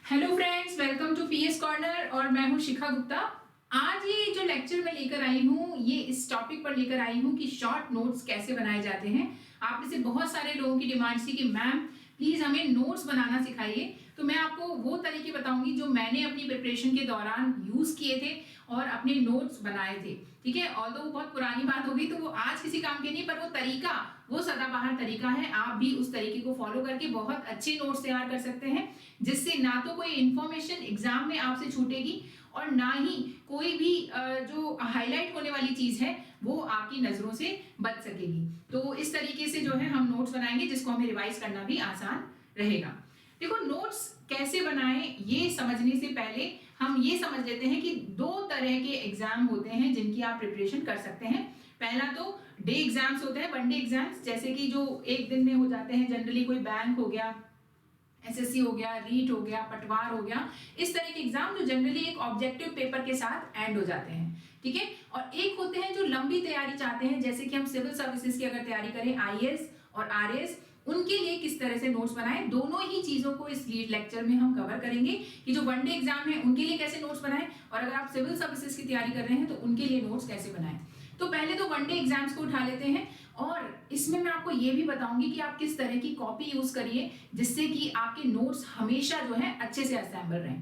Hello friends, welcome to PS corner और मैं हूं शिखा गुप्ता। आज ये जो लेक्चर मैं लेकर आई हूं ये इस टॉपिक पर लेकर आई हूं कि शॉर्ट नोट्स कैसे बनाए जाते हैं। आप में से बहुत सारे लोगों की डिमांड थी कि मैम प्लीज हमें नोट्स बनाना सिखाइए। तो मैं आपको वो तरीके बताऊंगी जो मैंने अपनी प्रिपरेशन के दौरान यूज किए थे और अपने नोट्स बनाए थे। ठीक है, और तो वो बहुत पुरानी बात होगी तो वो आज किसी काम के नहीं, पर वो तरीका वो सदाबहार तरीका है। आप भी उस तरीके को फॉलो करके बहुत अच्छे नोट्स तैयार कर सकते हैं, जिससे ना तो कोई इंफॉर्मेशन एग्जाम में आपसे छूटेगी और ना ही कोई भी जो हाईलाइट होने वाली चीज है वो आपकी नजरों से बच सकेगी। तो इस तरीके से जो है हम नोट्स बनाएंगे जिसको हमें रिवाइज करना भी आसान रहेगा। देखो, नोट्स कैसे बनाएं ये समझने से पहले हम ये समझ लेते हैं कि दो तरह के एग्जाम होते हैं जिनकी आप प्रिपरेशन कर सकते हैं। पहला तो डे एग्जाम्स होते हैं, वनडे एग्जाम्स, जैसे कि जो एक दिन में हो जाते हैं। जनरली कोई बैंक हो गया, एसएससी हो गया, रीट हो गया, पटवार हो गया, इस तरह के एग्जाम जो जनरली एक ऑब्जेक्टिव पेपर के साथ एंड हो जाते हैं। ठीक है, और एक होते हैं जो लंबी तैयारी चाहते हैं, जैसे कि हम सिविल सर्विसेज की अगर तैयारी करें, आईएएस और आरएएस, उनके लिए किस तरह से नोट्स बनाएं। दोनों ही चीजों को इस लेक्चर में हम कवर करेंगे कि जो वनडे एग्जाम है उनके लिए कैसे नोट्स बनाएं और अगर आप सिविल सर्विसेज की तैयारी कर रहे हैं तो उनके लिए नोट्स कैसे बनाएं। तो पहले तो वनडे एग्जाम्स को उठा लेते हैं और इसमें मैं आपको ये भी बताऊंगी कि आप किस तरह की कॉपी यूज करिए जिससे कि आपके नोट्स हमेशा जो है अच्छे से असेंबल रहें।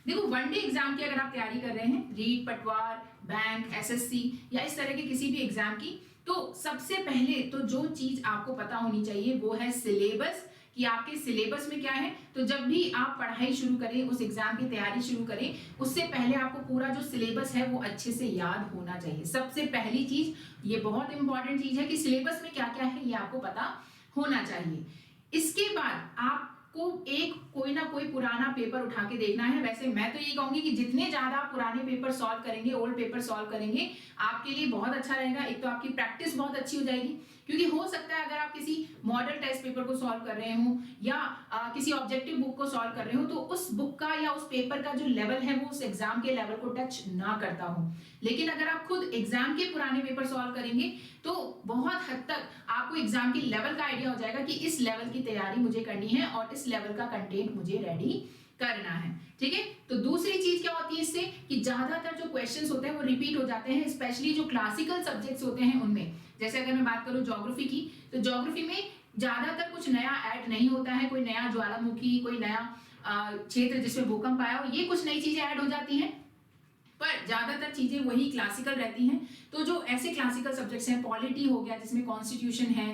देखो, वनडे एग्जाम की अगर आप तैयारी कर रहे हैं, रीट, पटवार, बैंक, एसएससी या इस तरह के किसी भी एग्जाम की, तो सबसे पहले तो जो चीज आपको पता होनी चाहिए वो है सिलेबस, कि आपके सिलेबस में क्या है। तो जब भी आप पढ़ाई शुरू करें, उस एग्जाम की तैयारी शुरू करें, उससे पहले आपको पूरा जो सिलेबस है वो अच्छे से याद होना चाहिए। सबसे पहली चीज, ये बहुत इंपॉर्टेंट चीज है कि सिलेबस में क्या क्या है ये आपको पता होना चाहिए। इसके बाद आपको एक कोई ना कोई पुराना पेपर उठा के देखना है। वैसे मैं तो ये कहूंगी कि जितने ज्यादा आप पुराने पेपर सॉल्व करेंगे, ओल्ड पेपर सॉल्व करेंगे, आपके लिए बहुत अच्छा रहेगा। एक तो आपकी प्रैक्टिस बहुत अच्छी हो जाएगी, क्योंकि हो सकता है अगर आप किसी मॉडल टेस्ट पेपर को सॉल्व कर रहे हो या किसी ऑब्जेक्टिव बुक को सॉल्व कर रहे हो तो उस बुक का या उस पेपर का जो लेवल है वो उस एग्जाम के लेवल को टच ना करता हो। लेकिन अगर आप खुद एग्जाम के पुराने पेपर सॉल्व करेंगे तो बहुत हद तक आपको एग्जाम की लेवल का आइडिया हो जाएगा कि इस लेवल की तैयारी मुझे करनी है और इस लेवल का कंटेंट मुझे रेडी करना है। ठीक है, तो दूसरी चीज क्या होती है इससे कि ज्यादातर जो क्वेश्चंस होते हैं वो रिपीट हो जाते हैं, स्पेशली जो क्लासिकल सब्जेक्ट्स होते हैं उनमें। जैसे अगर मैं बात करूं ज्योग्राफी की, तो ज्योग्राफी में ज्यादातर कुछ नया ऐड नहीं होता है, कोई नया ज्वालामुखी, कोई नया क्षेत्र जिसमें भूकंप आया हो, ये कुछ नई चीजें ऐड हो जाती हैं, पर ज्यादातर चीजें वही क्लासिकल रहती हैं। तो जो ऐसे क्लासिकल सब्जेक्ट्स हैं, पॉलिटी हो गया जिसमें कॉन्स्टिट्यूशन है,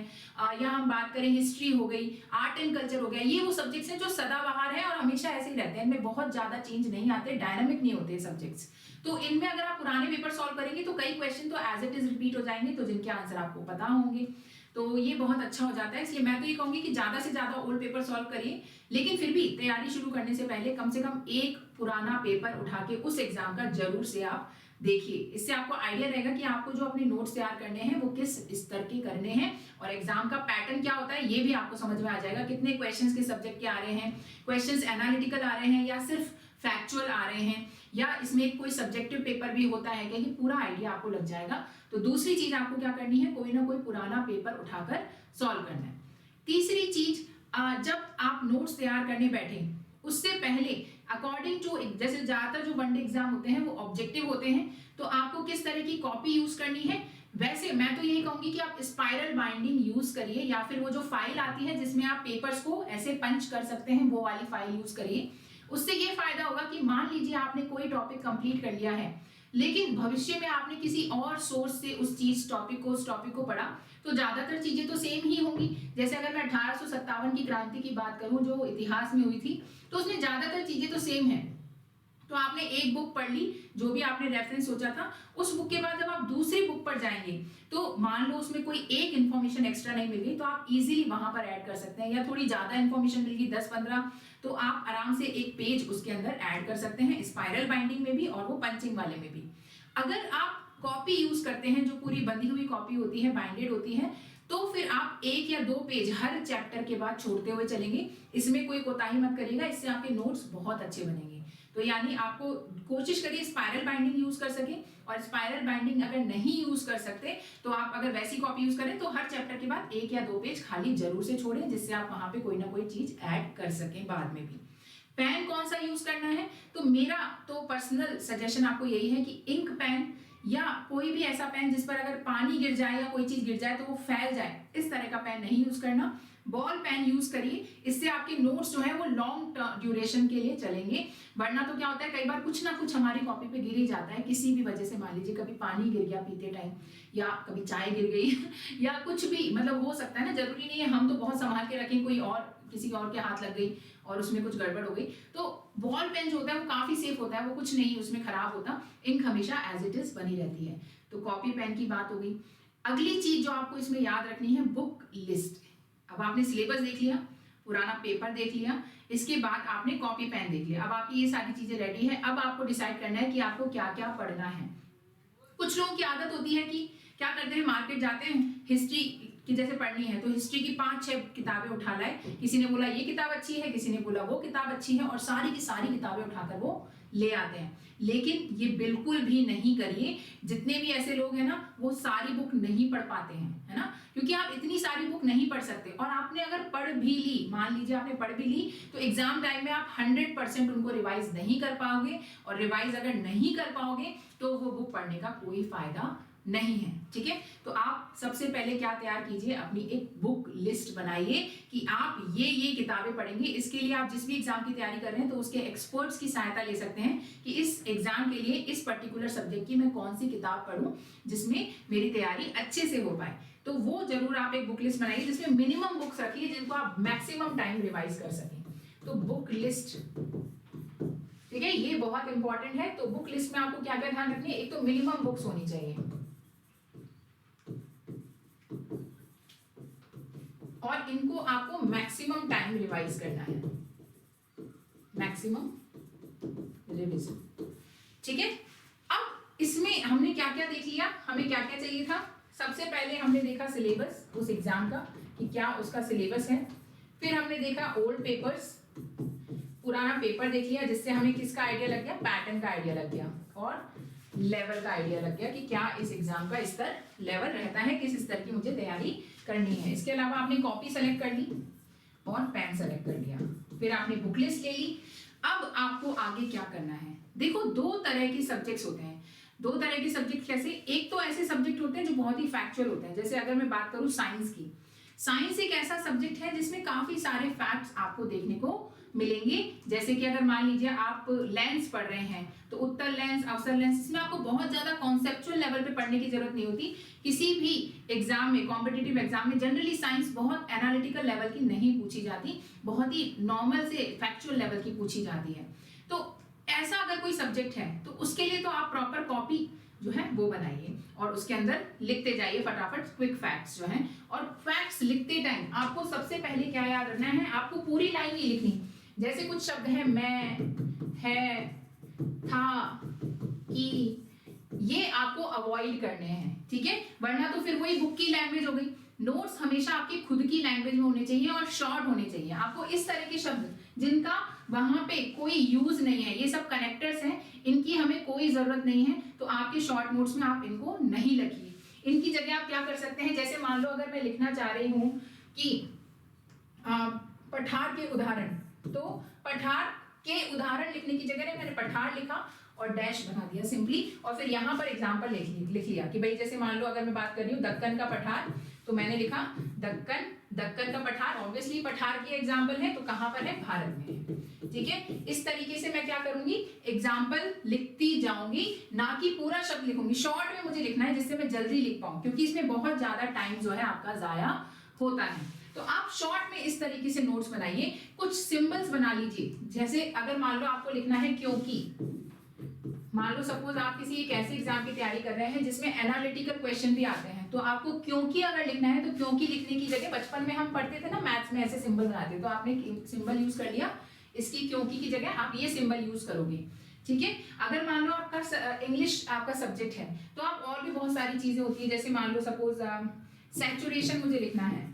या हम बात करें हिस्ट्री हो गई, आर्ट एंड कल्चर हो गया, ये वो सब्जेक्ट्स हैं जो सदाबहार है और हमेशा ऐसे ही रहते हैं, इनमें बहुत ज्यादा चेंज नहीं आते, डायनामिक नहीं होते सब्जेक्ट्स। तो इनमें अगर आप पुराने पेपर सॉल्व करेंगे तो कई क्वेश्चन तो एज इट इज रिपीट हो जाएंगे, तो जिनके आंसर आपको पता होंगे, तो ये बहुत अच्छा हो जाता है। इसलिए मैं तो ये कहूंगी कि ज्यादा से ज्यादा ओल्ड पेपर सॉल्व करिए, लेकिन फिर भी तैयारी शुरू करने से पहले कम से कम एक पुराना पेपर उठा के उस एग्जाम का जरूर से आप देखिए। इससे आपको आइडिया रहेगा कि आपको जो अपने नोट्स तैयार करने हैं वो किस स्तर के करने हैं और एग्जाम का पैटर्न क्या होता है ये भी आपको समझ में आ जाएगा। कितने क्वेश्चंस के सब्जेक्ट के आ रहे हैं, क्वेश्चंस एनालिटिकल आ रहे हैं या सिर्फ फैक्चुअल आ रहे हैं, या इसमें कोई सब्जेक्टिव पेपर भी होता है क्या, ये पूरा आइडिया आपको लग जाएगा। तो दूसरी चीज आपको क्या करनी है, कोई ना कोई पुराना पेपर उठाकर सॉल्व करना है। तीसरी चीज, जब आप नोट्स तैयार करने बैठे उससे पहले अकॉर्डिंग टू, जैसे ज्यादातर जो वनडे एग्जाम होते हैं वो ऑब्जेक्टिव होते हैं, तो आपको किस तरह की कॉपी यूज करनी है। वैसे मैं तो यही कहूंगी कि आप स्पाइरल बाइंडिंग यूज करिए, या फिर वो जो फाइल आती है जिसमें आप पेपर्स को ऐसे पंच कर सकते हैं, वो वाली फाइल यूज करिए। उससे ये फायदा होगा कि मान लीजिए आपने कोई टॉपिक कंप्लीट कर लिया है, लेकिन भविष्य में आपने किसी और सोर्स से उस टॉपिक को पढ़ा, तो ज्यादातर चीजें तो सेम ही होंगी। जैसे अगर मैं 1857 की क्रांति की बात करूं जो इतिहास में हुई थी, तो उसमें ज्यादातर चीजें तो सेम है। तो आपने एक बुक पढ़ ली, जो भी आपने रेफरेंस सोचा था, उस बुक के बाद जब आप दूसरी बुक पर जाएंगे तो मान लो उसमें कोई एक इन्फॉर्मेशन एक्स्ट्रा नहीं मिल गई, तो आप इजीली वहां पर ऐड कर सकते हैं, या थोड़ी ज्यादा इन्फॉर्मेशन मिल गई 10-15, तो आप आराम से एक पेज उसके अंदर ऐड कर सकते हैं, स्पाइरल बाइंडिंग में भी और वो पंचिंग वाले में भी। अगर आप कॉपी यूज करते हैं जो पूरी बंधी हुई कॉपी होती है, बाइंडेड होती है, तो फिर आप 1 या 2 पेज हर चैप्टर के बाद छोड़ते हुए चलेंगे, इसमें कोई कोताही मत करिएगा, इससे आपके नोट्स बहुत अच्छे बनेंगे। तो यानी आपको कोशिश करिए स्पाइरल बाइंडिंग यूज कर सके, और स्पाइरल बाइंडिंग अगर नहीं यूज कर सकते तो आप अगर वैसी कॉपी यूज करें तो हर चैप्टर के बाद 1 या 2 पेज खाली जरूर से छोड़ें, जिससे आप वहां पे कोई ना कोई चीज ऐड कर सकें बाद में भी। पेन कौन सा यूज करना है, तो मेरा तो पर्सनल सजेशन आपको यही है कि इंक पेन या कोई भी ऐसा पेन जिस पर अगर पानी गिर जाए या कोई चीज गिर जाए तो वो फैल जाए, इस तरह का पेन नहीं यूज करना। बॉल पेन यूज करिए, इससे आपके नोट्स जो है वो लॉन्ग ड्यूरेशन के लिए चलेंगे। वरना तो क्या होता है, कई बार कुछ ना कुछ हमारी कॉपी पे गिर ही जाता है किसी भी वजह से। मान लीजिए कभी पानी गिर गया पीते टाइम, या कभी चाय गिर गई या कुछ भी, मतलब हो सकता है ना, जरूरी नहीं है हम तो बहुत संभाल के रखें, कोई और किसी और के हाथ लग गई और उसमें कुछ गड़बड़ हो गई। तो बॉल पेन जो होता है वो काफी सेफ होता है, वो कुछ नहीं उसमें खराब होता, इंक हमेशा एज इट इज बनी रहती है। तो कॉपी पेन की बात हो गई। अगली चीज जो आपको इसमें याद रखनी है, बुक लिस्ट। अब आपने सिलेबस देख लिया, पुराना पेपर देख लिया, इसके बाद आपने कॉपी पेन देख लिया, अब आपकी ये सारी चीजें रेडी है। अब आपको डिसाइड करना है कि आपको क्या क्या पढ़ना है। कुछ लोगों की आदत होती है कि क्या करते हैं, मार्केट जाते हैं, हिस्ट्री की जैसे पढ़नी है तो हिस्ट्री की 5-6 किताबें उठा लाए, किसी ने बोला ये किताब अच्छी है, किसी ने बोला वो किताब अच्छी है, और सारी की सारी किताबें उठाकर वो ले आते हैं। लेकिन ये बिल्कुल भी नहीं करिए। जितने भी ऐसे लोग हैं ना, वो सारी बुक नहीं पढ़ पाते हैं, है ना, क्योंकि आप इतनी सारी बुक नहीं पढ़ सकते। और आपने अगर पढ़ भी ली, मान लीजिए आपने पढ़ भी ली, तो एग्जाम टाइम में आप 100% उनको रिवाइज नहीं कर पाओगे, और रिवाइज अगर नहीं कर पाओगे तो वो बुक पढ़ने का कोई फायदा नहीं है। ठीक है, तो आप सबसे पहले क्या तैयार कीजिए, अपनी एक बुक लिस्ट बनाइए कि आप ये किताबें पढ़ेंगे। इसके लिए आप जिस भी एग्जाम की तैयारी कर रहे हैं तो उसके एक्सपर्ट्स की सहायता ले सकते हैं कि इस एग्जाम के लिए इस पर्टिकुलर सब्जेक्ट की मैं कौन सी किताब पढूं जिसमें मेरी तैयारी अच्छे से हो पाए। तो वो जरूर आप एक बुक लिस्ट बनाइए जिसमें मिनिमम बुक्स रखिए जिनको आप मैक्सिमम टाइम रिवाइज कर सकें। तो बुक लिस्ट, ठीक है, ये बहुत इंपॉर्टेंट है। तो बुक लिस्ट में आपको क्या क्या ध्यान रखनी है, एक तो मिनिमम बुक्स होनी चाहिए, और इनको आपको मैक्सिमम टाइम रिवाइज करना है, मैक्सिमम रिवीजन। ठीक है, अब इसमें हमने क्या क्या देख लिया, हमें क्या क्या चाहिए था। सबसे पहले हमने देखा सिलेबस उस एग्जाम का कि क्या उसका सिलेबस है। फिर हमने देखा ओल्ड पेपर्स, पुराना पेपर देख लिया जिससे हमें किसका आइडिया लग गया, पैटर्न का आइडिया लग गया, और लेवल का आइडिया लग गया कि क्या इस एग्जाम का स्तर लेवल रहता है, किस स्तर की मुझे तैयारी करनी है। इसके अलावा आपने कॉपी सेलेक्ट कर ली और पेन सेलेक्ट कर लिया, फिर आपने बुक लिस्ट ले ली। अब आपको आगे क्या करना है, देखो 2 तरह की सब्जेक्ट्स होते हैं। 2 तरह के सब्जेक्ट कैसे, एक तो ऐसे सब्जेक्ट होते हैं जो बहुत ही फैक्चुअल होते हैं। जैसे अगर मैं बात करूं साइंस की, साइंस एक ऐसा सब्जेक्ट है जिसमें काफी सारे फैक्ट्स आपको देखने को मिलेंगे। जैसे कि अगर मान लीजिए आप लेंस पढ़ रहे हैं तो उत्तर लेंस, अवसर लेंस, इसमें आपको बहुत ज्यादा कॉन्सेप्चुअल लेवल पे पढ़ने की जरूरत नहीं होती। किसी भी एग्जाम में, कॉम्पिटिटिव एग्जाम में जनरली साइंस बहुत एनालिटिकल लेवल की नहीं पूछी जाती, बहुत ही नॉर्मल से फैक्चुअल लेवल की पूछी जाती है। तो ऐसा अगर कोई सब्जेक्ट है तो उसके लिए तो आप प्रॉपर कॉपी जो है वो बनाइए और उसके अंदर लिखते जाइए फटाफट क्विक फैक्ट्स जो हैं। और फैक्ट्स लिखते टाइम आपको सबसे पहले क्या याद रखना है, आपको पूरी लाइन नहीं लिखनी। जैसे कुछ शब्द है, मैं, है, था, कि, ये आपको अवॉइड करने हैं, ठीक है, वरना तो फिर वही बुक की लैंग्वेज हो गई। नोट्स हमेशा आपकी खुद की लैंग्वेज में होने चाहिए और शॉर्ट होने चाहिए। आपको इस तरह के शब्द जिनका वहां पे कोई यूज नहीं है, ये सब कनेक्टर्स हैं, इनकी हमें कोई जरूरत नहीं है, तो आपके शॉर्ट नोट्स में आप इनको नहीं लिखिए। इनकी जगह आप क्या कर सकते हैं, जैसे मान लो अगर मैं लिखना चाह रही हूं कि पठार के उदाहरण, तो पठार के उदाहरण लिखने की जगह मैंने पठार लिखा और डैश बना दिया सिंपली, और फिर यहाँ पर एग्जाम्पल लिख लिया कि भाई जैसे मान लो अगर मैं बात कर रही हूँ दक्कन का पठार, तो मैंने लिखा दक्कन का पठार। ऑब्वियसली पठार की एग्जाम्पल है तो कहाँ पर है, भारत में है, ठीक है। इस तरीके से मैं क्या करूंगी, एग्जाम्पल लिखती जाऊंगी, ना कि पूरा शब्द लिखूंगी। शॉर्ट में मुझे लिखना है जिससे मैं जल्दी लिख पाऊं, क्योंकि इसमें बहुत ज्यादा टाइम जो है आपका जाया होता है। तो आप शॉर्ट में इस तरीके से नोट्स बनाइए। कुछ सिंबल्स बना लीजिए, जैसे अगर मान लो आपको लिखना है क्योंकि, मान लो सपोज आप किसी एक ऐसे एग्जाम की तैयारी कर रहे हैं जिसमें एनालिटिकल क्वेश्चन भी आते हैं, तो आपको क्योंकि अगर लिखना है तो क्योंकि लिखने की जगह, बचपन में हम पढ़ते थे ना मैथ्स में ऐसे सिंबल बनाते, तो आपने सिंबल यूज कर लिया, इसकी क्योंकि की जगह आप ये सिंबल यूज करोगे, ठीक है। अगर मान लो आपका इंग्लिश आपका सब्जेक्ट है तो आप और भी बहुत सारी चीजें होती है, जैसे मान लो सपोज सैचुरेशन मुझे लिखना है,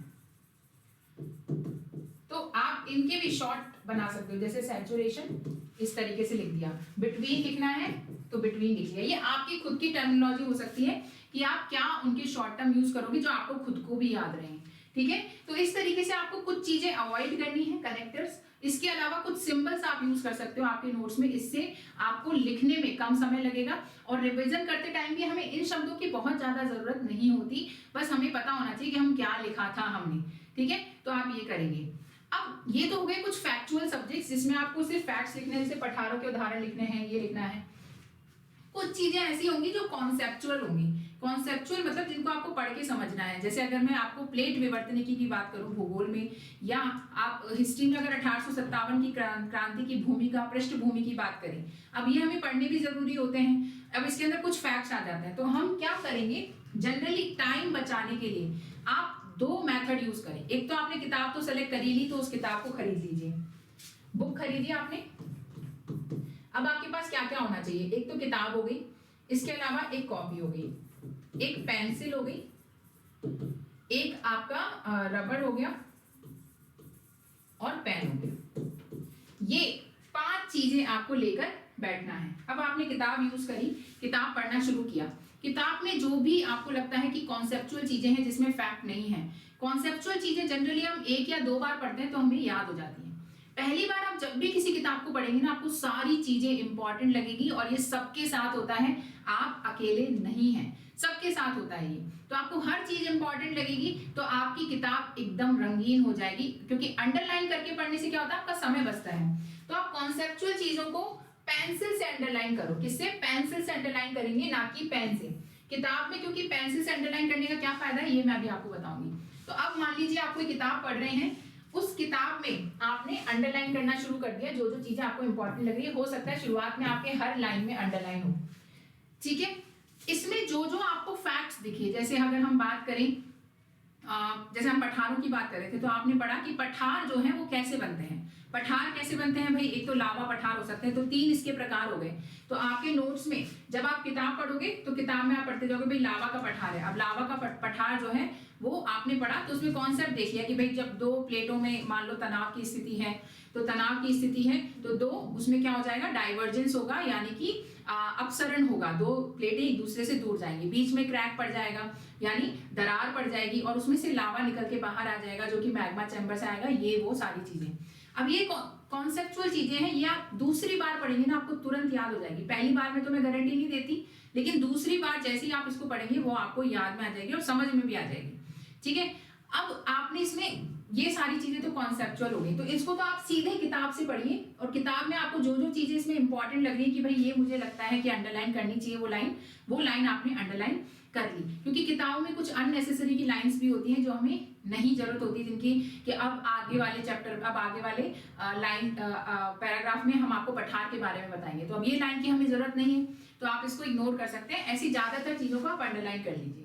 तो आप इनके भी शॉर्ट बना सकते हो, जैसे सैचुरेशन इस तरीके से लिख दिया। बिटवीन लिखना है तो बिटवीन लिख लिया। ये आपकी खुद की टर्मिनोलॉजी हो सकती है कि आप क्या उनके शॉर्ट टर्म यूज करोगे जो आपको खुद को भी याद रहे, ठीक है। तो इस तरीके से आपको कुछ चीजें अवॉइड करनी है, कनेक्टर्स, इसके अलावा कुछ सिंबल्स आप यूज कर सकते हो आपके नोट्स में, इससे आपको लिखने में कम समय लगेगा और रिवीजन करते टाइम भी हमें इन शब्दों की बहुत ज्यादा जरूरत नहीं होती, बस हमें पता होना चाहिए कि हम क्या लिखा था हमने। ठीक है, तो आप ये करेंगे। अब ये तो हो गए कुछ फैक्चुअल सब्जेक्ट्स जिसमें आपको सिर्फ फैक्ट्स लिखने हैं, जैसे पठारों के उदाहरण लिखने हैं, ये लिखना है। कुछ चीजें ऐसी होंगी जो कॉन्सेप्चुअल होंगी। कॉन्सेप्चुअल मतलब जिनको आपको पढ़ के समझना है। जैसे अगर मैं आपको प्लेट विवर्तनिकी की बात करूं भूगोल में, या आप हिस्ट्री में अगर 1857 की क्रांति की भूमिका पृष्ठभूमि की बात करें, अब ये हमें पढ़ने भी जरूरी होते हैं। अब इसके अंदर कुछ फैक्ट्स आ जाते हैं, तो हम क्या करेंगे, जनरली टाइम बचाने के लिए आप दो मेथड यूज करें। एक तो आपने किताब तो सेलेक्ट कर ही ली, तो उस किताब को खरीद लीजिए, बुक खरीदी आपने। अब आपके पास क्या क्या होना चाहिए, एक तो किताब हो गई, इसके अलावा एक कॉपी हो गई, एक पेंसिल हो गई, एक आपका रबड़ हो गया और पेन हो गया। ये 5 चीजें आपको लेकर बैठना है। अब आपने किताब यूज करी, किताब पढ़ना शुरू किया, किताब में जो भी आपको लगता है कि कॉन्सेप्चुअल चीजें हैं जिसमें फैक्ट नहीं है, कॉन्सेप्चुअल चीजें जनरली हम 1 या 2 बार पढ़ते हैं तो हमें याद हो जाती है। पहली बार आप जब भी किसी किताब को पढ़ेंगे ना, आपको सारी चीजें इंपॉर्टेंट लगेगी, और ये सबके साथ होता है, आप अकेले नहीं हैं, सबके साथ होता है ये। तो आपको हर चीज इंपॉर्टेंट लगेगी, तो आपकी किताब एकदम रंगीन हो जाएगी, क्योंकि अंडरलाइन करके पढ़ने से क्या होता है, आपका समय बचता है। तो आप कॉन्सेप्चुअल चीजों को पेंसिल से अंडरलाइन करो। किससे? पेंसिल से अंडरलाइन करेंगे, ना कि पेन से। किताब में क्योंकि पेंसिल से अंडरलाइन करने का क्या फायदा है, ये मैं भी आपको बताऊंगी। तो अब मान लीजिए आप कोई किताब पढ़ रहे हैं, उस किताब में आपने अंडरलाइन करना शुरू कर दिया, जो जो चीजें आपको इंपॉर्टेंट लग रही है। हो सकता है शुरुआत में आपके हर लाइन में अंडरलाइन हो, ठीक है। इसमें जो जो आपको फैक्ट्स दिखे, जैसे अगर हम बात करें, जैसे हम पठारों की बात कर रहे थे, तो आपने पढ़ा कि पठार जो है वो कैसे बनते हैं। पठार कैसे बनते हैं भाई, एक तो लावा पठार हो सकते हैं, तो 3 इसके प्रकार हो गए। तो आपके नोट्स में जब आप किताब पढ़ोगे तो किताब में आप पढ़ते जाओगे भाई लावा का पठार है। अब लावा का पठार जो है वो आपने पढ़ा, तो उसमें कॉन्सेप्ट देख लिया कि भाई जब 2 प्लेटों में मान लो तनाव की स्थिति है, तो तनाव की स्थिति है तो 2 उसमें क्या हो जाएगा, डाइवर्जेंस होगा, यानी कि अपसरण होगा, 2 प्लेटें एक दूसरे से दूर जाएंगी, बीच में क्रैक पड़ जाएगा यानी दरार पड़ जाएगी, और उसमें से लावा निकल के बाहर आ जाएगा जो कि मैग्मा चैम्बर से आएगा। ये वो सारी चीजें, अब ये कॉन्सेप्चुअल चीजें हैं, ये आप दूसरी बार पढ़ेंगे ना आपको तुरंत याद हो जाएगी। पहली बार में तो मैं गारंटी नहीं देती, लेकिन दूसरी बार जैसे ही आप इसको पढ़ेंगे वो आपको याद में आ जाएगी और समझ में भी आ जाएगी, ठीक है। अब आपने इसमें ये सारी चीजें तो कॉन्सेप्चुअल हो गई, तो इसको तो आप सीधे किताब से पढ़िए, और किताब में आपको जो जो चीजें इसमें इंपॉर्टेंट लग रही है कि भाई ये मुझे लगता है कि अंडरलाइन करनी चाहिए, वो लाइन आपने अंडरलाइन कर ली। क्योंकि किताबों में कुछ अननेसेसरी की लाइंस भी होती हैं जो हमें नहीं जरूरत होती, जिनकी कि अब आगे वाले चैप्टर, अब आगे वाले लाइन पैराग्राफ में हम आपको पठार के बारे में बताएंगे, तो अब ये लाइन की हमें जरूरत नहीं है, तो आप इसको इग्नोर कर सकते हैं। ऐसी ज्यादातर चीजों को आप अंडरलाइन कर लीजिए।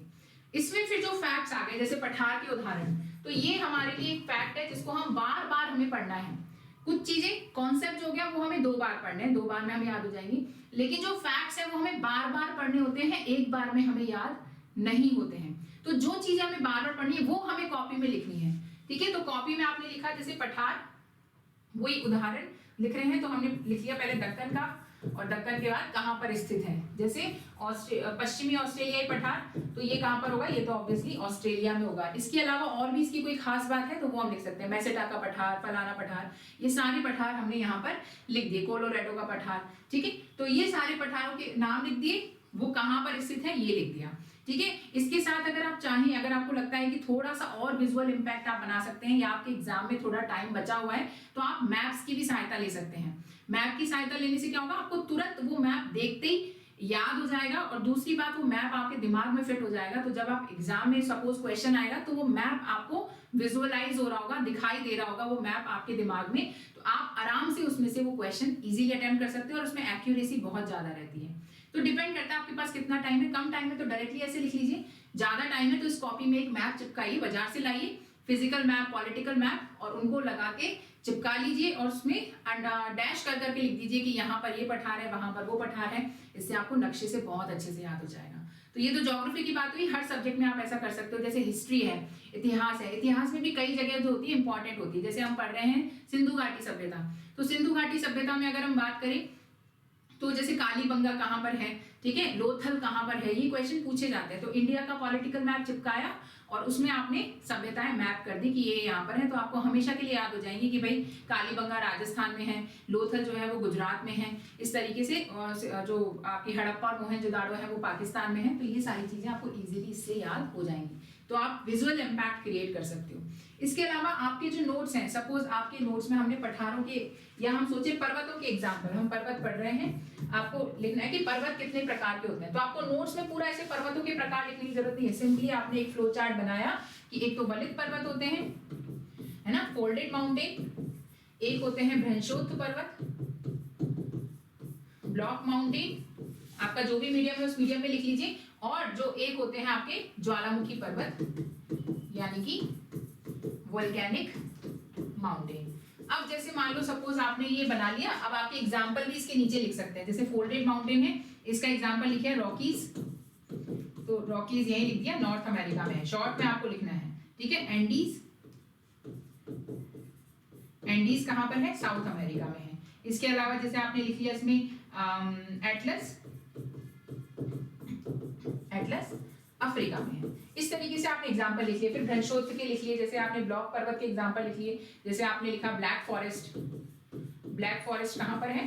इसमें फिर जो फैक्ट्स आ गए, जैसे पठार के उदाहरण, तो ये हमारे लिए एक फैक्ट है जिसको हम बार बार हमें पढ़ना है। कुछ चीजें कॉन्सेप्ट हो गया वो हमें 2 बार पढ़ने हैं, 2 बार में हमें याद हो जाएंगी, लेकिन जो फैक्ट्स है वो हमें बार बार पढ़ने होते हैं, एक बार में हमें याद नहीं होते हैं। तो जो चीजें हमें बार बार पढ़नी है वो हमें कॉपी में लिखनी है, ठीक है। तो कॉपी में आपने लिखा जैसे पठार, वही उदाहरण लिख रहे हैं, तो हमने लिख लिया पहले दक्कन का, और दक्कन के बाद कहां पर स्थित है, जैसे पश्चिमी ऑस्ट्रेलियाई पठार, तो ये कहां पर होगा, ये तो ऑब्वियसली ऑस्ट्रेलिया में होगा। इसके अलावा और भी इसकी कोई खास बात है तो वो हम लिख सकते हैं, मैसेटा का पठार, फलाना पठार, ये सारे पठार हमने यहाँ पर लिख दिए, कोलोराडो का पठार, ठीक है। तो ये सारे पठारों के नाम लिख दिए, वो कहां पर स्थित है ये लिख दिया, ठीक है। इसके साथ अगर आप चाहें, अगर आपको लगता है कि थोड़ा सा और विजुअल इंपैक्ट आप बना सकते हैं, या आपके एग्जाम में थोड़ा टाइम बचा हुआ है, तो आप मैप्स की भी सहायता ले सकते हैं। मैप की सहायता लेने से क्या होगा, आपको तुरंत वो मैप देखते ही याद हो जाएगा, और दूसरी बात वो मैप आपके दिमाग में फिट हो जाएगा। तो जब आप एग्जाम में सपोज क्वेश्चन आएगा तो वो मैप आपको विजुअलाइज हो रहा होगा, दिखाई दे रहा होगा वो मैप आपके दिमाग में, तो आप आराम से उसमें से वो क्वेश्चन इजीली अटेम्प्ट कर सकते हो, और उसमें एक्यूरेसी बहुत ज्यादा रहती है। तो डिपेंड करता है आपके पास कितना टाइम है। कम टाइम है तो डायरेक्टली ऐसे लिख लीजिए, ज्यादा टाइम है तो इस कॉपी में एक मैप चिपकाइए, बाजार से लाइए, फिजिकल मैप, पॉलिटिकल मैप, और उनको लगा के चिपका लीजिए, और उसमें डैश कर करके लिख दीजिए कि यहाँ पर ये पठार है, वहां पर वो पठार है। इससे आपको नक्शे से बहुत अच्छे से याद हो जाएगा। तो ये तो ज्योग्राफी की बात हुई, हर सब्जेक्ट में आप ऐसा कर सकते हो। जैसे हिस्ट्री है, इतिहास है, इतिहास में भी कई जगह जो होती है इंपॉर्टेंट होती है। जैसे हम पढ़ रहे हैं सिंधु घाटी सभ्यता, तो सिंधु घाटी सभ्यता में अगर हम बात करें तो जैसे कालीबंगा कहाँ पर है, ठीक है, लोथल कहाँ पर है, ये क्वेश्चन पूछे जाते हैं। तो इंडिया का पॉलिटिकल मैप चिपकाया और उसमें आपने सभ्यताएं मैप कर दी कि ये यहाँ पर है, तो आपको हमेशा के लिए याद हो जाएंगी कि भाई कालीबंगा राजस्थान में है, लोथल जो है वो गुजरात में है, इस तरीके से जो आपकी हड़प्पा और मोहनजोदाड़ो है वो पाकिस्तान में है। तो ये सारी चीजें आपको इजीली इससे याद हो जाएंगी, तो आप विजुअल इम्पैक्ट क्रिएट कर सकते हो। इसके अलावा आपके जो नोट्स हैं, सपोज आपके नोट्स में हमने पठारों के या हम सोचे पर्वतों के एग्जाम्पल, हम पर्वत पढ़ रहे हैं, आपको लिखना है कि पर्वत कितने प्रकार के होते हैं। तो आपको नोट्स में पूरा ऐसे पर्वतों के प्रकार लिखने की जरूरत नहीं है, सिंपली आपने एक फ्लो चार्ट बनाया कि एक तो वलित पर्वत होते हैं, है ना, फोल्डेड माउंटेन, एक होते हैं भ्रंशोत्थ पर्वत, ब्लॉक माउंटेन, आपका जो भी मीडियम है उस मीडियम में लिख लीजिए, और जो एक होते हैं आपके ज्वालामुखी पर्वत यानी कि वोल्केनिक माउंटेन। अब जैसे मान लो सपोज आपने ये बना लिया, अब आपके एग्जांपल भी इसके नीचे लिख सकते हैं। जैसे फोल्डेड माउंटेन है, इसका एग्जांपल लिखिए रॉकीज, तो रॉकीज यही लिख दिया, नॉर्थ अमेरिका में है, शॉर्ट में आपको लिखना है, ठीक है। एंडीज, एंडीज कहां पर है, साउथ अमेरिका में है। इसके अलावा जैसे आपने लिख लिया इसमें एटलस, एटलस अफ्रीका में है। इस तरीके से आपने एग्जांपल लिख लिए। फिर भ्रंशोत्थ के लिख लिए, जैसे आपने ब्लॉक पर्वत के एग्जांपल लिख लिए, जैसे आपने लिखा ब्लैक फॉरेस्ट, ब्लैक फॉरेस्ट कहां पर है,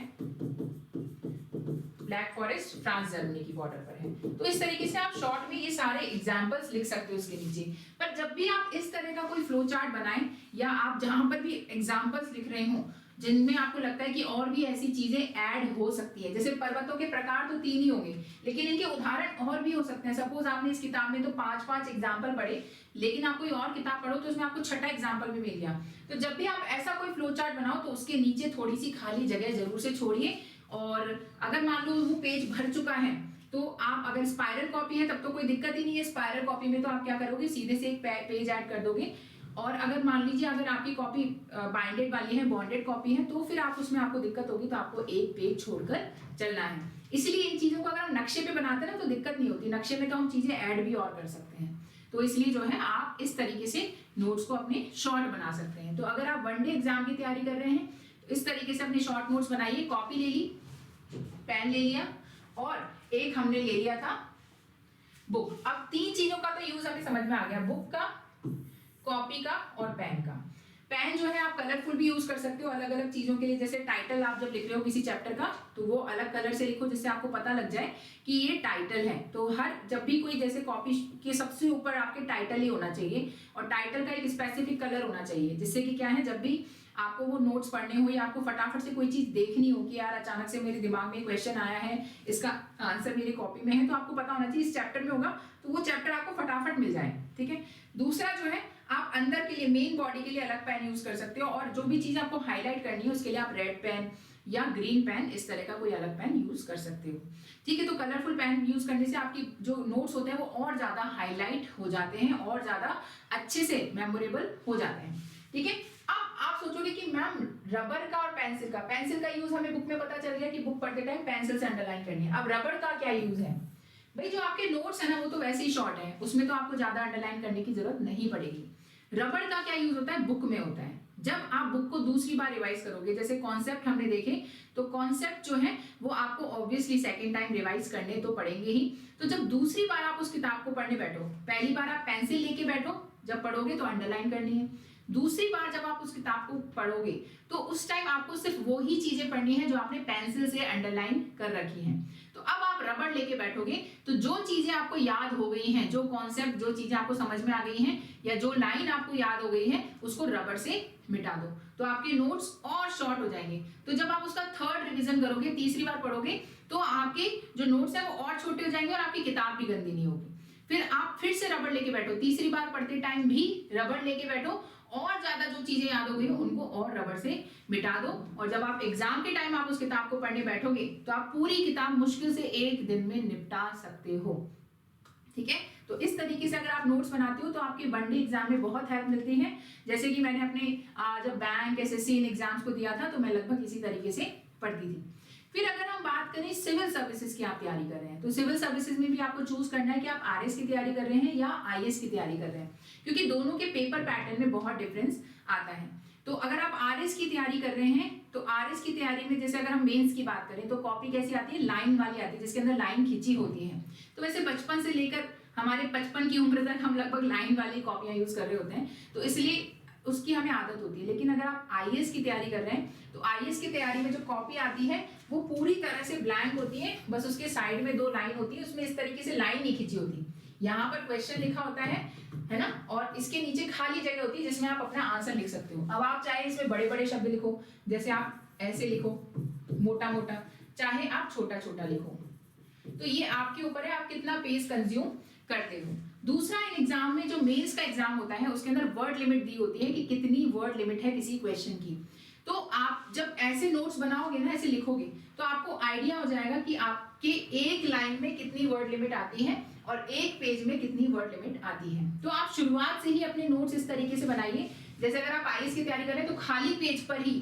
ब्लैक फॉरेस्ट फ्रांस जर्मनी की बॉर्डर पर है। तो इस तरीके से आप शॉर्ट में ये सारे एग्जांपल्स लिख सकते हो उसके नीचे। पर जब भी आप इस तरह का कोई फ्लो चार्ट बनाएं या आप जहां पर भी एग्जांपल्स लिख रहे हो जिनमें आपको लगता है कि और भी ऐसी चीजें ऐड हो सकती है, जैसे पर्वतों के प्रकार तो 3 ही होंगे लेकिन इनके उदाहरण और भी हो सकते हैं। सपोज आपने इस किताब में तो 5-5 एग्जाम्पल पढ़े, लेकिन आप कोई और किताब पढ़ो तो उसमें आपको 6ठा एग्जाम्पल भी मिल गया। तो जब भी आप ऐसा कोई फ्लो चार्ट बनाओ तो उसके नीचे थोड़ी सी खाली जगह जरूर से छोड़िए। और अगर मान लो वो पेज भर चुका है तो आप, अगर स्पाइरल कॉपी है तब तो कोई दिक्कत ही नहीं है। स्पाइरल कॉपी में तो आप क्या करोगे, सीधे से एक पेज ऐड कर दोगे। और अगर मान लीजिए अगर आपकी कॉपी बाइंडेड वाली है, बॉन्डेड कॉपी है, तो फिर आप उसमें आपको दिक्कत होगी, तो आपको एक पेज छोड़कर चलना है। इसलिए इन चीजों को अगर हम नक्शे पे बनाते हैं ना तो दिक्कत नहीं होती, नक्शे में तो हम चीजें ऐड भी और कर सकते हैं। तो इसलिए जो है आप इस तरीके से नोट्स को अपने शॉर्ट बना सकते हैं। तो अगर आप वनडे एग्जाम की तैयारी कर रहे हैं तो इस तरीके से अपने शॉर्ट नोट्स बनाइए। कॉपी ले ली, पेन ले लिया, और एक हमने ले लिया था बुक। अब 3 चीजों का तो यूज हमें समझ में आ गया, बुक का, कॉपी का और पेन का। पेन जो है आप कलरफुल भी यूज कर सकते हो अलग अलग चीजों के लिए। जैसे टाइटल आप जब लिख रहे हो किसी चैप्टर का तो वो अलग कलर से लिखो जिससे आपको पता लग जाए कि ये टाइटल है। तो हर जब भी कोई, जैसे कॉपी के सबसे ऊपर आपके टाइटल ही होना चाहिए, और टाइटल का एक स्पेसिफिक कलर होना चाहिए, जिससे कि क्या है, जब भी आपको वो नोट्स पढ़ने हो या आपको फटाफट से कोई चीज देखनी हो कि यार अचानक से मेरे दिमाग में क्वेश्चन आया है, इसका आंसर मेरी कॉपी में है, तो आपको पता होना चाहिए इस चैप्टर में होगा, तो वो चैप्टर आपको फटाफट मिल जाए, ठीक है। दूसरा जो है, आप अंदर के लिए, मेन बॉडी के लिए अलग पेन यूज कर सकते हो, और जो भी चीज आपको हाईलाइट करनी है उसके लिए आप रेड पेन या ग्रीन पेन, इस तरह का कोई अलग पेन यूज कर सकते हो, ठीक है। तो कलरफुल पेन यूज करने से आपकी जो नोट्स होते हैं वो और ज्यादा हाईलाइट हो जाते हैं और ज्यादा अच्छे से मेमोरेबल हो जाते हैं, ठीक है। अब आप सोचोगे कि मैम रबर का और पेंसिल का, पेंसिल का यूज हमें बुक में पता चल गया कि बुक पढ़ते टाइम पेंसिल से अंडरलाइन करनी है, अब रबर का क्या यूज है। भाई जो आपके नोट्स है ना वो तो वैसे ही शॉर्ट है, उसमें तो आपको ज्यादा अंडरलाइन करने की जरूरत नहीं पड़ेगी। रबर का क्या यूज होता है, बुक में होता है। जब आप बुक को दूसरी बार रिवाइज करोगे, जैसे कॉन्सेप्ट हमने देखे, तो कॉन्सेप्ट जो है वो आपको ऑब्वियसली सेकंड टाइम रिवाइज करने तो पड़ेंगे ही। तो जब दूसरी बार आप उस किताब को पढ़ने बैठो, पहली बार आप पेंसिल लेके बैठो, जब पढ़ोगे तो अंडरलाइन करनी है। दूसरी बार जब आप उस किताब को पढ़ोगे तो उस टाइम आपको सिर्फ वो ही चीजें पढ़नी है जो आपने पेंसिल से अंडरलाइन कर रखी हैं। तो अब आप रबर लेके बैठोगे तो जो चीजें आपको याद हो गई हैं, जो कॉन्सेप्ट, जो चीजें आपको समझ में आ गई हैं, या जो लाइन आपको याद हो गई है, उसको रबर से मिटा दो, तो आपके नोट्स और शॉर्ट हो जाएंगे। तो जब आप उसका थर्ड रिवीजन करोगे, तीसरी बार पढ़ोगे, तो आपके जो नोट्स है वो और छोटे हो जाएंगे और आपकी किताब भी गंदी नहीं होगी। फिर आप फिर से रबर लेके बैठो, तीसरी बार पढ़ते टाइम भी रबर लेके बैठो, और ज्यादा जो चीजें याद हो गई उनको और रबर से मिटा दो, और जब आप एग्जाम के टाइम आप उस किताब को पढ़ने बैठोगे तो आप पूरी किताब मुश्किल से 1 दिन में निपटा सकते हो, ठीक है। तो इस तरीके से अगर आप नोट्स बनाते हो तो आपके वनडे एग्जाम में बहुत हेल्प मिलती है। जैसे कि मैंने अपने जब बैंक, एसएससी इन एग्जाम्स को दिया था तो मैं लगभग इसी तरीके से पढ़ती थी। फिर अगर हम बात करें सिविल सर्विसेज की आप तैयारी कर रहे हैं, तो सिविल सर्विसेज में भी आपको चूज करना है कि आप आरएस की तैयारी कर रहे हैं या आईएएस की तैयारी कर रहे हैं, क्योंकि दोनों के पेपर पैटर्न में बहुत डिफरेंस आता है। तो अगर आप आरएस की तैयारी कर रहे हैं तो आरएस की तैयारी में जैसे अगर हम मेंस की बात करें तो कॉपी कैसी आती है, लाइन वाली आती है, जिसके अंदर लाइन खींची होती है। तो वैसे बचपन से लेकर हमारे 55 की उम्र तक हम लगभग लाइन वाली कॉपियां यूज कर रहे होते हैं, तो इसलिए उसकी हमें आदत होती है। लेकिन अगर आप आईएएस की तैयारी कर रहे हैं तो आईएएस की तैयारी में जो कॉपी आती है वो पूरी तरह से ब्लैंक होती है, बस उसके साइड में 2 लाइन होती है, उसमें इस तरीके से लाइन नहीं खींची होती। यहाँ पर क्वेश्चन लिखा होता है ना, और इसके नीचे खाली जगह होती है जिसमें आप अपना आंसर लिख सकते हो। अब आप चाहे इसमें बड़े बड़े शब्द लिखो, जैसे आप ऐसे लिखो मोटा मोटा, चाहे आप छोटा छोटा लिखो, तो ये आपके ऊपर है आप कितना पेज कंज्यूम करते हो। दूसरा, इन एग्जाम में जो मेंस का एग्जाम होता है उसके अंदर वर्ड लिमिट दी होती है कि कितनी वर्ड लिमिट है किसी क्वेश्चन की। तो आप जब ऐसे नोट्स बनाओगे ना, ऐसे लिखोगे, तो आपको आइडिया हो जाएगा कि आपके एक लाइन में कितनी वर्ड लिमिट आती है और एक पेज में कितनी वर्ड लिमिट आती है। तो आप शुरुआत से ही अपने नोट्स इस तरीके से बनाइए, जैसे अगर आप आईएएस की तैयारी कर रहे हैं तो खाली पेज पर ही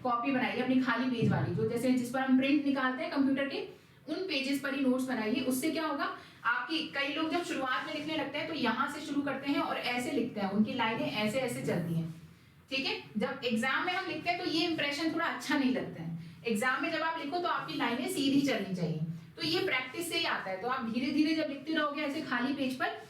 कॉपी बनाइए, अपनी खाली पेज वाली, जो जैसे जिस पर हम प्रिंट निकालते हैं कंप्यूटर के, उन पेजेस पर ही नोट्स बनाइए। उससे क्या होगा, आपकी कई लोग जब शुरुआत में लिखने लगते हैं तो यहाँ से शुरू करते हैं और ऐसे लिखते हैं, उनकी लाइनें ऐसे ऐसे चलती हैं, ठीक है। जब एग्जाम में हम लिखते हैं तो ये इंप्रेशन थोड़ा अच्छा नहीं लगता है। एग्जाम में जब आप लिखो तो आपकी लाइनें सीधी चलनी चाहिए, तो ये प्रैक्टिस से ही आता है। तो आप धीरे धीरे जब लिखते रहोगे ऐसे खाली पेज पर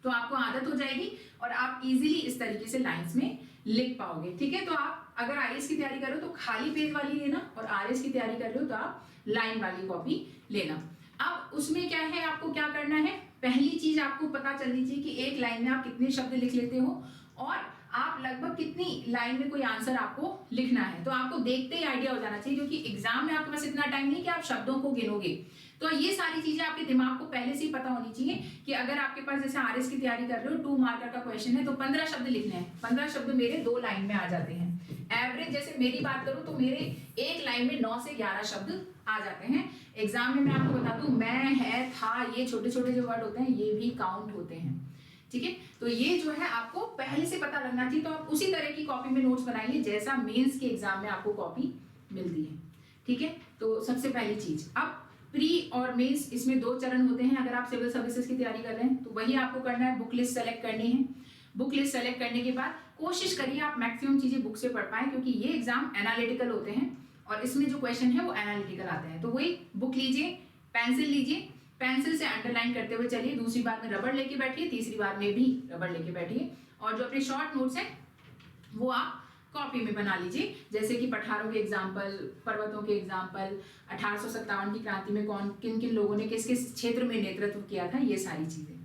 तो आपको आदत हो जाएगी और आप इजीली इस तरीके से लाइंस में लिख पाओगे, ठीक है। तो आप अगर आईएएस की तैयारी कर रहे हो तो खाली पेज वाली लेना, और आरएएस की तैयारी कर रहे हो तो आप लाइन वाली कॉपी लेना। अब उसमें क्या है, आपको क्या करना है, पहली चीज आपको पता चलनी चाहिए कि एक लाइन में आप कितने शब्द लिख लेते हो और आप लगभग कितनी लाइन में कोई आंसर आपको लिखना है। तो आपको देखते ही आइडिया हो जाना चाहिए, क्योंकि एग्जाम में आपके पास इतना टाइम नहीं कि आप शब्दों को गिनोगे। तो ये सारी चीजें आपके दिमाग को पहले से ही पता होनी चाहिए कि अगर आपके पास जैसे आरएस की तैयारी कर रहे हो 2 मार्कर का क्वेश्चन है तो 15 शब्द लिखने हैं, 15 शब्द मेरे 2 लाइन में आ जाते हैं। एवरेज जैसे मेरी बात करूं तो मेरे एक लाइन में 9 से 11 शब्द आ जाते हैं। एग्जाम में मैं आपको बता दूं, मैं, है, था, ये छोटे छोटे जो वर्ड होते हैं ये भी काउंट होते हैं, ठीक है। तो ये जो है आपको पहले से पता लगना चाहिए। तो आप उसी तरह की कॉपी में नोट्स बनाइए जैसा मेंस के एग्जाम में आपको कॉपी मिलती है, ठीक है। तो सबसे पहली चीज, अब प्री और मेंस इसमें 2 चरण होते हैं। अगर आप सिविल सर्विसेज की तैयारी कर रहे हैं तो वही आपको करना है, बुक लिस्ट सेलेक्ट करनी है। बुक लिस्ट सेलेक्ट करने के बाद कोशिश करिए आप मैक्सिमम चीजें बुक से पढ़ पाएं, क्योंकि ये एग्जाम एनालिटिकल होते हैं और इसमें जो क्वेश्चन है वो एनालिटिकल आते हैं। तो वही बुक लीजिए, पेंसिल लीजिए, पेंसिल से अंडरलाइन करते हुए चलिए, दूसरी बार में रबड़ लेके बैठिए, तीसरी बार में भी रबड़ लेके बैठिए, और जो अपने शॉर्ट नोट्स हैं वो आप कॉपी में बना लीजिए, जैसे कि पठारों के एग्जाम्पल, पर्वतों के एग्जाम्पल, 1857 की क्रांति में कौन किन किन लोगों ने किस किस क्षेत्र में नेतृत्व किया था, ये सारी चीजें।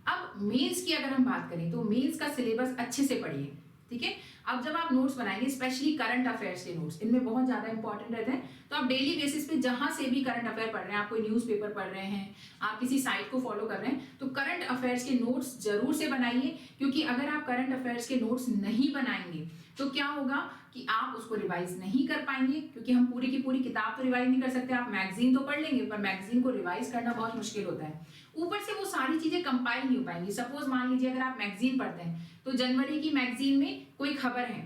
अब मेंस की अगर हम बात करें तो मेंस का सिलेबस अच्छे से पढ़िए, ठीक है। अब जब आप नोट्स बनाएंगे, स्पेशली करंट अफेयर्स के नोट्स, इनमें बहुत ज्यादा इंपॉर्टेंट रहते हैं। तो आप डेली बेसिस पे जहां से भी करंट अफेयर पढ़ रहे हैं, आप कोई न्यूज़पेपर पढ़ रहे हैं, आप किसी साइट को फॉलो कर रहे हैं, तो करंट अफेयर्स के नोट्स जरूर से बनाइए, क्योंकि अगर आप करंट अफेयर्स के नोट्स नहीं बनाएंगे तो क्या होगा कि आप उसको रिवाइज नहीं कर पाएंगे, क्योंकि हम पूरी की पूरी किताब तो रिवाइज नहीं कर सकते। आप मैगजीन तो पढ़ लेंगे पर मैगजीन को रिवाइज करना बहुत मुश्किल होता है, ऊपर से वो सारी चीजें कंपाइल नहीं हो पाएंगी। सपोज मान लीजिए अगर आप मैगजीन पढ़ते हैं तो जनवरी की मैगजीन में कोई खबर है,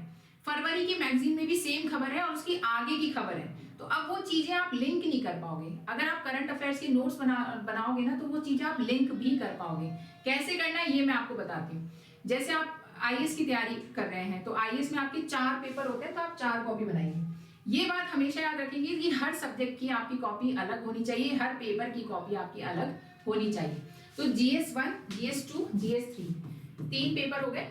फरवरी की मैगजीन में भी सेम खबर है और उसकी आगे की खबर है, तो अब वो चीजें आप लिंक नहीं कर पाओगे। अगर आप करंट अफेयर्स के नोट्स बनाओगे ना तो वो चीजें आप लिंक भी कर पाओगे। कैसे करना है ये मैं आपको बताती हूँ। जैसे आप आईएएस की तैयारी कर रहे हैं तो आईएएस में आपके 4 पेपर होते हैं, तो आप 4 कॉपी बनाइए। ये बात हमेशा याद रखेंगे कि हर सब्जेक्ट की आपकी कॉपी अलग होनी चाहिए, हर पेपर की कॉपी आपकी अलग होनी चाहिए। तो GS1, GS2, GS3 3 पेपर हो गए,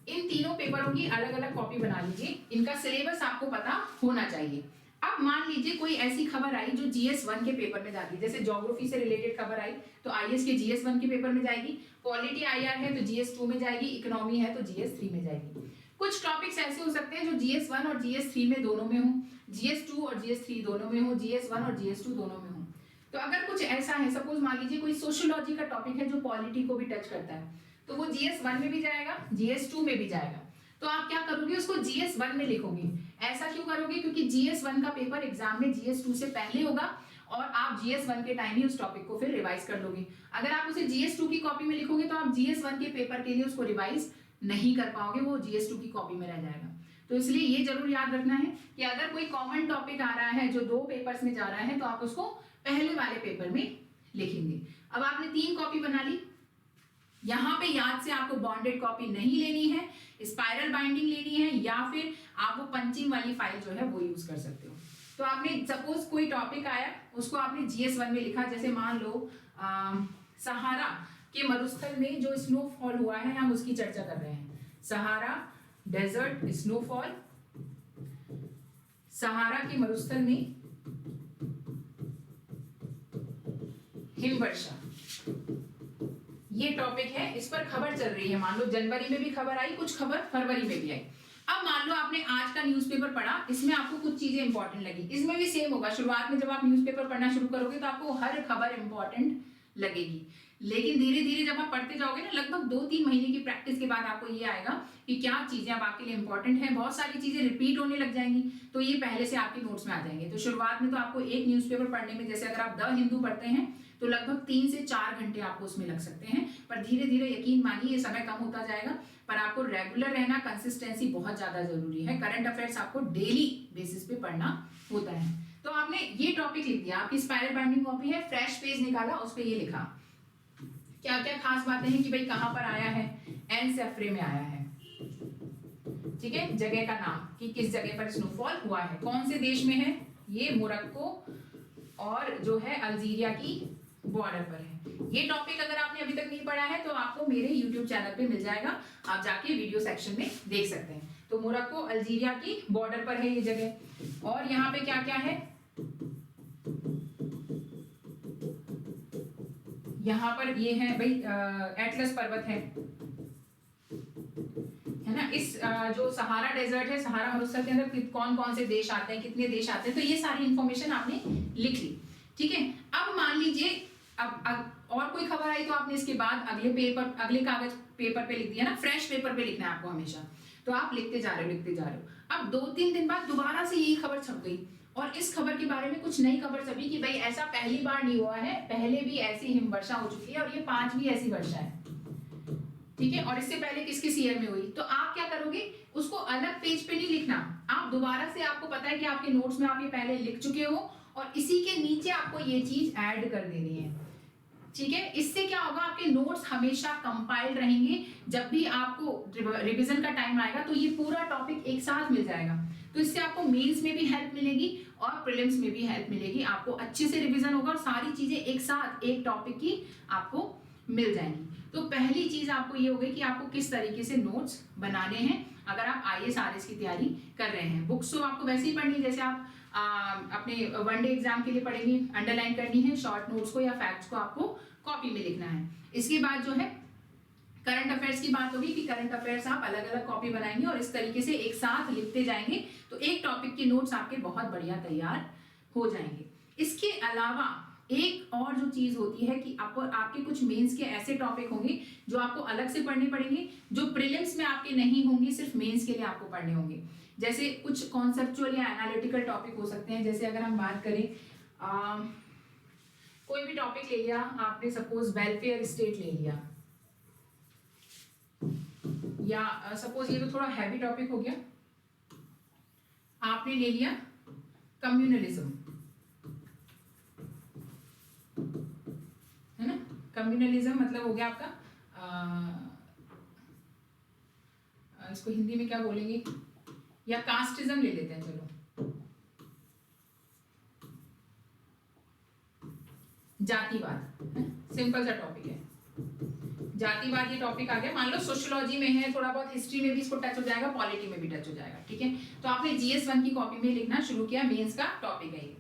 इन तीनों पेपरों की अलग अलग कॉपी बना लीजिए। इनका सिलेबस आपको पता होना चाहिए। अब मान लीजिए कोई ऐसी खबर आई जो GS1 के पेपर में जाती है, जैसे ज्योग्राफी से रिलेटेड खबर आई तो आईएएस के GS1 के पेपर में जाएगी, पॉलिटी IR है तो GS2 में जाएगी, इकोनॉमी है तो GS3 में जाएगी। कुछ टॉपिक्स ऐसे हो सकते हैं जो GS1 और GS3 में दोनों में हो, GS2 और GS3 दोनों में हो, GS1 और GS2 दोनों में हो। तो अगर कुछ ऐसा है, सपोज मान लीजिए कोई सोशियोलॉजी का टॉपिक है जो पॉलिटी को भी टच करता है, तो वो GS1 में भी जाएगा, GS2 में भी जाएगा। तो आप क्या करोगे, उसको GS1 में लिखोगे। ऐसा क्यों करोगे, क्योंकि GS1 का पेपर एग्जाम में GS2 से पहले होगा और आप GS1 के टाइम ही उस टॉपिक को फिर रिवाइज कर लोगे। अगर आप उसे GS2 की कॉपी में लिखोगे तो आप GS1 के पेपर के लिए उसको रिवाइज नहीं कर पाओगे, वो GS2 की कॉपी में रह जाएगा। तो इसलिए ये जरूर याद रखना है कि अगर कोई कॉमन टॉपिक आ रहा है जो 2 पेपर्स में जा रहा है तो आप उसको पहले वाले पेपर में लिखेंगे। अब आपने 3 कॉपी बना ली, यहाँ पे याद से आपको बॉन्डेड कॉपी नहीं लेनी है, स्पाइरल बाइंडिंग लेनी है, या फिर आप वो पंचिंग वाली फाइल जो है वो यूज कर सकते हो। तो आपने सपोज कोई टॉपिक आया, उसको आपने GS1 में लिखा, जैसे मान लो सहारा के मरुस्थल में जो स्नोफॉल हुआ है हम उसकी चर्चा कर रहे हैं। सहारा डेजर्ट स्नोफॉल, सहारा के मरुस्थल में हिमवर्षा, ये टॉपिक है, इस पर खबर चल रही है। मान लो जनवरी में भी खबर आई, कुछ खबर फरवरी में भी आई। अब मान लो आपने आज का न्यूज़पेपर पढ़ा, इसमें आपको कुछ चीजें इंपॉर्टेंट लगी, इसमें भी सेम होगा। शुरुआत में जब आप न्यूज़पेपर पढ़ना शुरू करोगे तो आपको हर खबर इंपॉर्टेंट लगेगी, लेकिन धीरे धीरे जब आप पढ़ते जाओगे ना, लगभग 2-3 महीने की प्रैक्टिस के बाद आपको ये आएगा कि क्या चीजें अब आपके लिए इंपॉर्टेंट है। बहुत सारी चीजें रिपीट होने लग जाएंगी, तो ये पहले से आपके नोट्स में आ जाएंगे। तो शुरुआत में तो आपको एक न्यूज़पेपर पढ़ने में, जैसे अगर आप द हिंदू पढ़ते हैं तो लगभग 3 से 4 घंटे आपको उसमें लग सकते हैं, पर धीरे धीरे यकीन मानिए ये समय कम होता जाएगा। पर आपको रेगुलर रहना, कंसिस्टेंसी बहुत ज्यादा जरूरी है। करंट अफेयर्स आपको डेली बेसिस पे पढ़ना होता है। तो आपने ये टॉपिक लिख दिया, आपकी स्पाइरल बाइंडिंग कॉपी है, फ्रेश पेज निकाला, उस पर ये लिखा क्या क्या खास बातें हैं कि भाई कहां पर आया है, एन सेफ्रे में आया है, ठीक है, जगह का नाम कि किस जगह पर स्नोफॉल हुआ है, कौन से देश में है, ये मोरक्को और जो है अल्जीरिया की बॉर्डर पर है। ये टॉपिक अगर आपने अभी तक नहीं पढ़ा है तो आपको मेरे YouTube चैनल पे मिल जाएगा, आप जाके वीडियो सेक्शन में देख सकते हैं। तो मोरक्को अल्जीरिया की बॉर्डर पर है ये जगह। और यहाँ पे क्या क्या है, यहाँ पर ये है भाई एटलस पर्वत है ना। इस जो सहारा डेजर्ट है, सहारा मरुस्थल के अंदर कौन कौन से देश आते हैं, कितने देश आते हैं, तो ये सारी इंफॉर्मेशन आपने लिख ली, ठीक है। अब मान लीजिए अब और कोई खबर आई तो आपने इसके बाद अगले कागज पेपर पे लिख दिया ना, फ्रेश पेपर पे लिखना है आपको हमेशा। तो आप लिखते जा रहे हो। अब 2-3 दिन बाद दोबारा से यही खबर छप गई और इस खबर के बारे में कुछ नई खबर छपी कि भाई ऐसा पहली बार नहीं हुआ है, पहले भी ऐसी हिमवर्षा हो चुकी है और ये 5वीं ऐसी वर्षा है, ठीक है। और इससे पहले किस किस ईयर में हुई, तो आप क्या करोगे, उसको अलग पेज पे नहीं लिखना, आप दोबारा से, आपको पता है कि आपके नोट्स में आप ये पहले लिख चुके हो और इसी के नीचे आपको ये चीज ऐड कर देनी है, ठीक है। इससे क्या होगा, आपके नोट्स हमेशा कंपाइल्ड रहेंगे, जब भी आपको रिवीजन का टाइम आएगा तो ये पूरा टॉपिक एक साथ मिल जाएगा। तो इससे आपको मेंस में भी हेल्प मिलेगी और प्रीलिम्स में भी हेल्प मिलेगी, आपको अच्छे से रिवीजन होगा और सारी चीजें एक साथ एक टॉपिक की आपको मिल जाएंगी। तो पहली चीज आपको ये होगी कि आपको किस तरीके से नोट्स बनाने हैं अगर आप IAS RS की तैयारी कर रहे हैं। बुक्स तो आपको वैसे ही पढ़नी है जैसे आप अपने वनडे एग्जाम के लिए पढ़ेंगे, अंडरलाइन करनी है, शॉर्ट नोट्स को या फैक्ट्स को आपको कॉपी में लिखना है। इसके बाद जो है करंट अफेयर्स की बात होगी कि करंट अफेयर्स आप अलग अलग कॉपी बनाएंगे और इस तरीके से एक साथ लिखते जाएंगे तो एक टॉपिक के नोट्स आपके बहुत बढ़िया तैयार हो जाएंगे। इसके अलावा एक और जो चीज होती है कि आपके कुछ मेंस के ऐसे टॉपिक होंगे जो आपको अलग से पढ़ने पड़ेंगे, जो प्रीलिम्स में आपके नहीं होंगे, सिर्फ मेंस के लिए आपको पढ़ने होंगे। जैसे कुछ कॉन्सेप्चुअल या एनालिटिकल टॉपिक हो सकते हैं, जैसे अगर हम बात करें कोई भी टॉपिक ले लिया आपने, सपोज वेलफेयर स्टेट ले लिया, या सपोज ये तो थोड़ा हैवी टॉपिक हो गया, आपने ले लिया कम्युनलिज्म, है ना। कम्युनलिज्म मतलब हो गया आपका इसको हिंदी में क्या बोलेंगे, या कास्टिज्म ले लेते हैं, चलो जातिवाद, सिंपल सा टॉपिक है जातिवाद, ये टॉपिक आ गया। मान लो सोशियोलॉजी में है, थोड़ा बहुत हिस्ट्री में भी इसको टच हो जाएगा, पॉलिटी में भी टच हो जाएगा, ठीक है। तो आपने GS1 की कॉपी में लिखना शुरू किया, मेंस का टॉपिक है ये।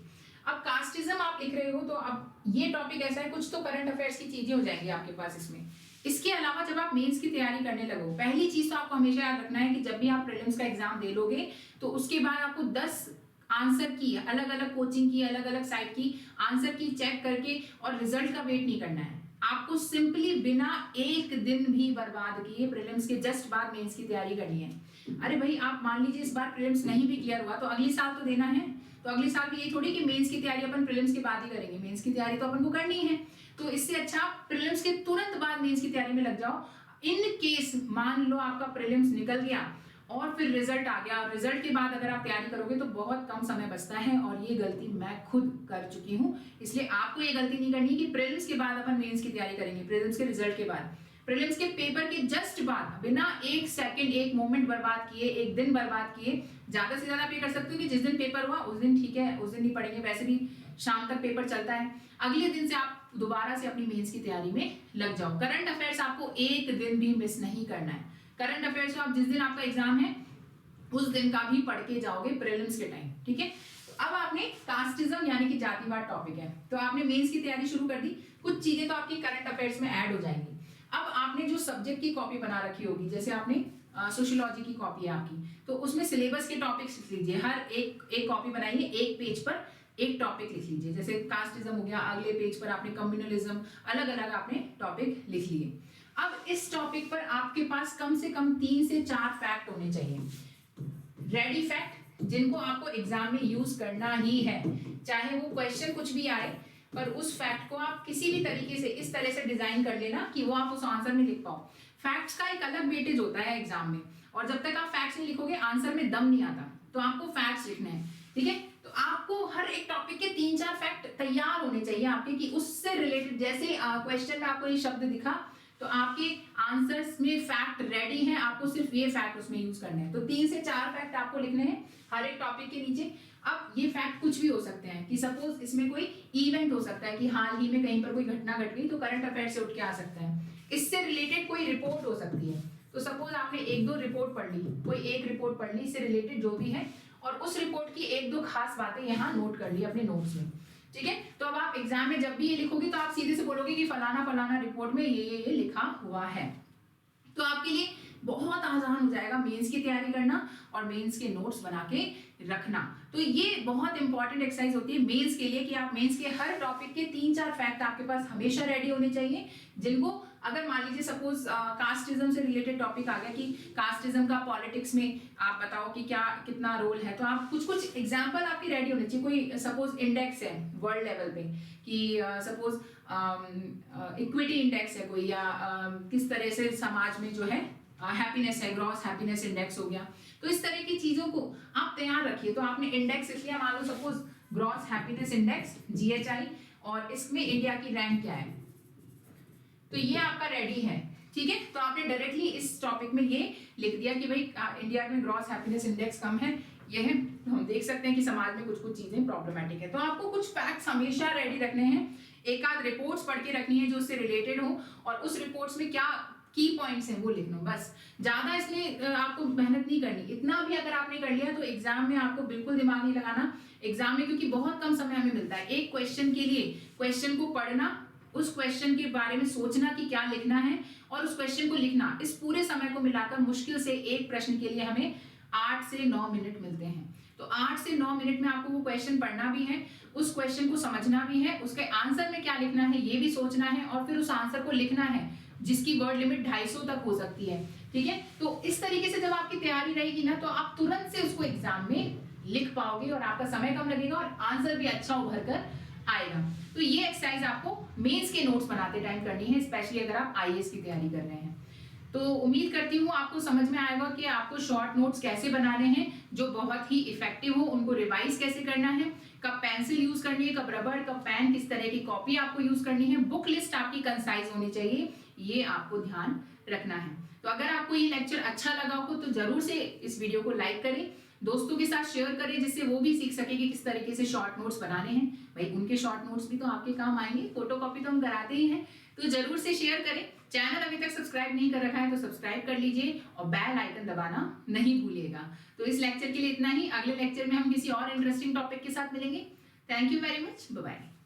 अब कास्टिज्म आप लिख रहे हो तो अब ये टॉपिक ऐसा है, कुछ तो करंट अफेयर्स की चीजें हो जाएंगी आपके पास इसमें। इसके अलावा जब आप मेंस की तैयारी करने लगो, पहली चीज तो आपको हमेशा याद रखना है कि जब भी आप प्रीलिम्स का एग्जाम दे लोगे तो उसके बाद आपको 10 आंसर की, अलग अलग कोचिंग की, अलग अलग साइट की आंसर की चेक करके और रिजल्ट का वेट नहीं करना है। आपको सिंपली बिना एक दिन भी बर्बाद किए प्रीलिम्स के जस्ट बाद मेंस की तैयारी करनी है। अरे भाई आप मान लीजिए इस बार प्रीलिम्स नहीं भी क्लियर हुआ तो अगले साल तो देना है, तो अगले साल भी ये थोड़ी कि मेंस की तैयारी अपन प्रीलिम्स के बाद ही करेंगे, मेंस की तैयारी तो अपन को करनी है। तो इससे अच्छा प्रीलिम्स के तुरंत बाद मेंस की तैयारी में लग जाओ। इन केस मान लो आपका प्रीलिम्स निकल गया और फिर रिजल्ट आ गया, और रिजल्ट के बाद अगर आप तैयारी करोगे तो बहुत कम समय बचता है, और ये गलती मैं खुद कर चुकी हूँ। इसलिए आपको ये गलती नहीं करनी कि प्रीलिम्स के बाद अपन मेंस की तैयारी करेंगे, प्रीलिम्स के रिजल्ट के बाद। प्रीलिम्स के पेपर के जस्ट बाद बिना एक सेकंड एक मोमेंट बर्बाद किए, एक दिन बर्बाद किए, ज्यादा से ज्यादा पे कर सकते हो कि जिस दिन पेपर हुआ उस दिन ठीक है, उस दिन नहीं पढ़ेंगे, वैसे भी शाम तक पेपर चलता है, अगले दिन से आप दोबारा से अपनी मेंस की तैयारी में लग जाओ। करंट अफेयर्स आपको एक दिन भी मिस नहीं करना है। करंट अफेयर्स को आप जिस दिन आपका एग्जाम है उस दिन का भी पढ़ के जाओगे प्रीलिम्स के टाइम, ठीक है। अब आपने कास्टिज्म यानी कि जातिवाद टॉपिक है, तो आपने मेंस की तैयारी शुरू कर दी, कुछ चीजें तो आपकी करंट अफेयर्स में ऐड हो जाएंगी। अब आपने जो सब्जेक्ट की कॉपी बना रखी होगी, जैसे आपने सोशियोलॉजी की कॉपी है आपकी, तो उसमें सिलेबस के टॉपिक्स लिख लीजिए, हर एक कॉपी बनाइए, एक पेज पर एक टॉपिक लिख लीजिए। जैसे कास्टिज्म हो गया, अगले पेज पर आपने कम्युनलिज्म, अलग अलग आपने टॉपिक लिख लिए। अब इस टॉपिक पर आपके पास कम से कम 3 से 4 फैक्ट होने चाहिए, रेडी फैक्ट, जिनको आपको एग्जाम में यूज करना ही है, चाहे वो क्वेश्चन कुछ भी आए, पर उस फैक्ट को आप किसी भी तरीके से इस तरह से डिजाइन कर लेना कि वो आप उस आंसर में लिख पाओ। फैक्ट्स का एक अलग वेटेज होता है एग्जाम में, और जब तक आप फैक्ट्स नहीं लिखोगे आंसर में दम नहीं आता, तो आपको फैक्ट्स लिखने हैं, ठीक है। तो आपको हर एक टॉपिक के 3-4 फैक्ट तैयार होने चाहिए आपके, कि उससे रिलेटेड, जैसे क्वेश्चन में आपको ये शब्द दिखा तो आपके आंसर्स में फैक्ट रेडी हैं, आपको सिर्फ ये फैक्ट उसमें यूज करने हैं। तो 3 से 4 फैक्ट आपको लिखने हैं हर एक टॉपिक के नीचे। अब ये फैक्ट कुछ भी हो सकते हैं, कि सपोज इसमें कोई इवेंट हो सकता है कि हाल ही में कहीं पर कोई घटना घट गई, तो करंट अफेयर से उठ के आ सकता है। इससे रिलेटेड कोई रिपोर्ट हो सकती है, तो सपोज आपने 1-2 रिपोर्ट पढ़ ली, कोई एक रिपोर्ट पढ़ ली, इससे रिलेटेड जो भी है, और उस रिपोर्ट की 1-2 खास बातें यहाँ नोट कर ली अपने नोट्स में, ठीक है। तो अब आप एग्जाम में जब भी ये लिखोगे तो आप सीधे से बोलोगे कि फलाना फलाना रिपोर्ट में ये लिखा हुआ है। तो आपके लिए बहुत आसान हो जाएगा मेंस की तैयारी करना और मेंस के नोट्स बना के रखना। तो ये बहुत इंपॉर्टेंट एक्सरसाइज होती है मेंस के लिए, कि आप मेंस के हर टॉपिक के 3-4 फैक्ट आपके पास हमेशा रेडी होने चाहिए, जिनको अगर मान लीजिए सपोज कास्टिज्म से रिलेटेड टॉपिक आ गया कि कास्टिज्म का पॉलिटिक्स में आप बताओ कि क्या कितना रोल है, तो आप कुछ एग्जांपल आपकी रेडी होने चाहिए। कोई सपोज इंडेक्स है वर्ल्ड लेवल पे, कि सपोज इक्विटी इंडेक्स है कोई, या किस तरह से समाज में जो है हैप्पीनेस है, ग्रॉस हैप्पीनेस इंडेक्स हो गया, तो इस तरह की चीजों को आप तैयार रखिए। तो आपने इंडेक्स लिख लिया, मान लो suppose gross happiness index GHI, और इसमें इंडिया की रैंक क्या है, तो ये आपका रेडी है, ठीक है। तो आपने डायरेक्टली इस टॉपिक में ये लिख दिया कि भाई इंडिया में ग्रॉस हैप्पीनेस इंडेक्स कम है, ये है। तो हम देख सकते हैं कि समाज में कुछ चीजें प्रॉब्लमेटिक है, तो आपको कुछ फैक्ट्स हमेशा रेडी रखने हैं, एक आध रिपोर्ट्स पढ़ के रखनी है जो उससे रिलेटेड हो, और उस रिपोर्ट्स में क्या की पॉइंट्स हैं वो लिख लो, बस। ज्यादा इसमें आपको मेहनत नहीं करनी, इतना भी अगर आपने कर लिया तो एग्जाम में आपको बिल्कुल दिमाग नहीं लगाना एग्जाम में, क्योंकि बहुत कम समय हमें मिलता है एक क्वेश्चन के लिए। क्वेश्चन को पढ़ना, उस क्वेश्चन के बारे में सोचना कि क्या लिखना है, और उस क्वेश्चन को लिखना, इस पूरे समय को मिलाकर मुश्किल से एक प्रश्न के लिए हमें 8 से 9 मिनट मिलते हैं। तो 8 से 9 मिनट में आपको वो क्वेश्चन पढ़ना भी है, उस क्वेश्चन को समझना भी है, उसके आंसर में क्या लिखना है ये भी सोचना है, और फिर उस आंसर को लिखना है, जिसकी वर्ड लिमिट 250 तक हो सकती है, ठीक है। तो इस तरीके से जब आपकी तैयारी रहेगी ना, तो आप तुरंत से उसको एग्जाम में लिख पाओगे, और आपका समय कम लगेगा, और आंसर भी अच्छा उभर कर आएगा। तो ये एक्सरसाइज आपको मेंस के नोट्स बनाते टाइम करनी है, स्पेशली अगर आप IAS की तैयारी कर रहे हैं। तो उम्मीद करती हूँ आपको समझ में आएगा कि आपको शॉर्ट नोट्स कैसे बनाने हैं जो बहुत ही इफेक्टिव हो, उनको रिवाइज कैसे करना है, कब पेंसिल यूज करनी है, कब रबड़, कब पेन, किस तरह की कॉपी आपको यूज करनी है, बुक लिस्ट आपकी कंसाइज होनी चाहिए, ये आपको ध्यान रखना है। तो अगर आपको ये लेक्चर अच्छा लगा हो तो जरूर से इस वीडियो को लाइक करें, दोस्तों के साथ शेयर करें, जिससे वो भी सीख सके कि किस तरीके से शॉर्ट नोट्स बनाने हैं। भाई उनके शॉर्ट नोट्स भी तो आपके काम आएंगे, फोटोकॉपी तो हम कराते ही हैं, तो जरूर से शेयर करें। चैनल अभी तक सब्सक्राइब नहीं कर रखा है तो सब्सक्राइब कर लीजिए, और बेल आइकन दबाना नहीं भूलिएगा। तो इस लेक्चर के लिए इतना ही, अगले लेक्चर में हम किसी और इंटरेस्टिंग टॉपिक के साथ मिलेंगे। Thank you very much, bye bye.